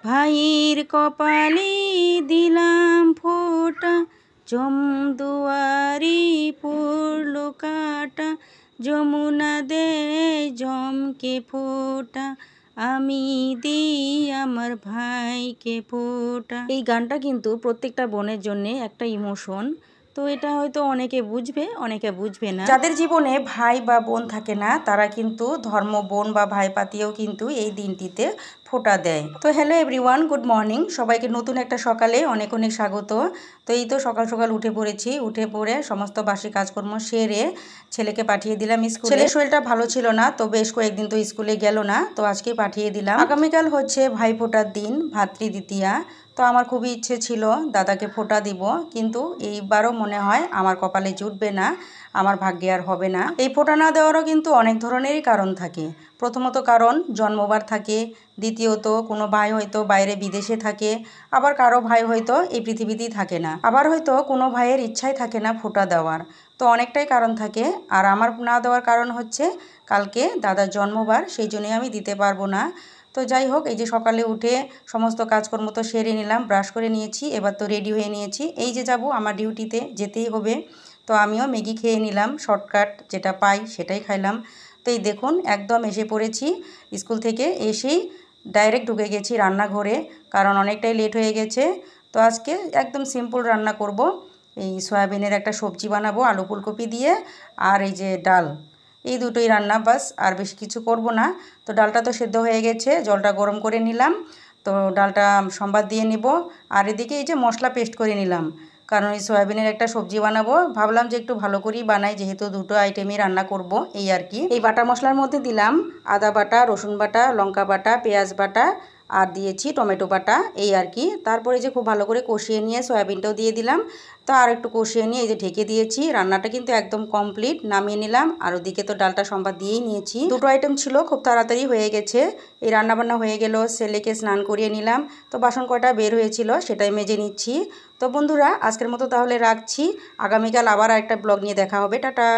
ভাইয়ের কপালে দিলাম ফোঁটা, জমদুয়ারি পড়লো কাটা, যমুনা দেয় জমকে ফোঁটা, আমি দিই আমার ভাইকে ফোঁটা। এই গানটা কিন্তু প্রত্যেকটা বোনের জন্য একটা ইমোশন। তো এটা হয়তো অনেকে বুঝবে, অনেকে বুঝবে না। যাদের জীবনে ভাই বা বোন থাকে না, তারা কিন্তু ধর্ম বোন বা ভাই পাতিয়েও কিন্তু এই দিনটিতে ফোঁটা দেয়। তো হ্যালো এভরিওয়ান, গুড মর্নিং। সবাইকে নতুন একটা সকালে অনেক অনেক স্বাগত। তো এই তো সকাল সকাল উঠে পড়েছি। উঠে পড়ে সমস্ত বাসি কাজকর্ম সেরে ছেলেকে পাঠিয়ে দিলাম স্কুলে। ছেলের শরীরটা ভালো ছিল না, তো বেশ কয়েকদিন তো স্কুলে গেল না, তো আজকে পাঠিয়ে দিলাম। আগামীকাল হচ্ছে ভাইফোঁটার দিন, ভাতৃদ্বিতীয়া। তো আমার খুবই ইচ্ছে ছিল দাদাকে ফোঁটা দিব, কিন্তু এইবারও মনে হয় আমার কপালে জুটবে না, আমার ভাগ্যে আর হবে না। এই ফোঁটা না দেওয়ারও কিন্তু অনেক ধরনেরই কারণ থাকে। প্রথমত কারণ জন্মবার থাকে, দ্বিতীয়ত কোনো ভাই হয়তো বাইরে বিদেশে থাকে, আবার কারো ভাই হয়তো এই পৃথিবীতেই থাকে না, আবার হয়তো কোনো ভাইয়ের ইচ্ছাই থাকে না ফোঁটা দেওয়ার। তো অনেকটাই কারণ থাকে। আর আমার না দেওয়ার কারণ হচ্ছে কালকে দাদার জন্মবার, সেই জন্যই আমি দিতে পারবো না। তো যাই হোক, এই যে সকালে উঠে সমস্ত কাজকর্ম তো সেরে নিলাম, ব্রাশ করে নিয়েছি, এবার তো রেডি হয়ে নিয়েছি, এই যে যাব আমার ডিউটিতে যেতেই হবে। তো আমিও ম্যাগি খেয়ে নিলাম, শর্টকাট যেটা পাই সেটাই খাইলাম। তো এই দেখুন একদম এসে পড়েছি, স্কুল থেকে এসেই ডাইরেক্ট ঢুকে গেছি রান্নাঘরে, কারণ অনেকটাই লেট হয়ে গেছে। তো আজকে একদম সিম্পল রান্না করব, এই সয়াবিনের একটা সবজি বানাবো আলু ফুলকপি দিয়ে, আর এই যে ডাল, এই দুটোই রান্না, বাস আর বেশি কিছু করব না। তো ডালটা তো সেদ্ধ হয়ে গেছে, জলটা গরম করে নিলাম, তো ডালটা সম্বাদ দিয়ে নিব। আর এদিকে এই যে মশলা পেস্ট করে নিলাম, কারণ এই সয়াবিনের একটা সবজি বানাবো, ভাবলাম যে একটু ভালো করেই বানাই, যেহেতু দুটো আইটেমই রান্না করব, এই আর কি। এই বাটা মশলার মধ্যে দিলাম আদা বাটা, রসুন বাটা, লঙ্কা বাটা, পেঁয়াজ বাটা, আর দিয়েছি টমেটো বাটা, এই আর কি। তারপরে যে খুব ভালো করে কষিয়ে নিয়ে সয়াবিনটাও দিয়ে দিলাম। তো আর একটু কষিয়ে নিয়ে এই যে ঢেকে দিয়েছি। রান্নাটা কিন্তু একদম কমপ্লিট, নামিয়ে নিলাম। আর ওদিকে তো ডালটা সম্বাদ দিয়েই নিয়েছি, দুটো আইটেম ছিল, খুব তাড়াতাড়ি হয়ে গেছে। এই রান্নাবান্না হয়ে গেল, ছেলেকে স্নান করিয়ে নিলাম। তো বাসন কয়টা বের হয়েছিল সেটাই মেজে নিচ্ছি। তো বন্ধুরা আজকের মতো তাহলে রাখছি, আগামীকাল আবার একটা ব্লগ নিয়ে দেখা হবে, টাটা।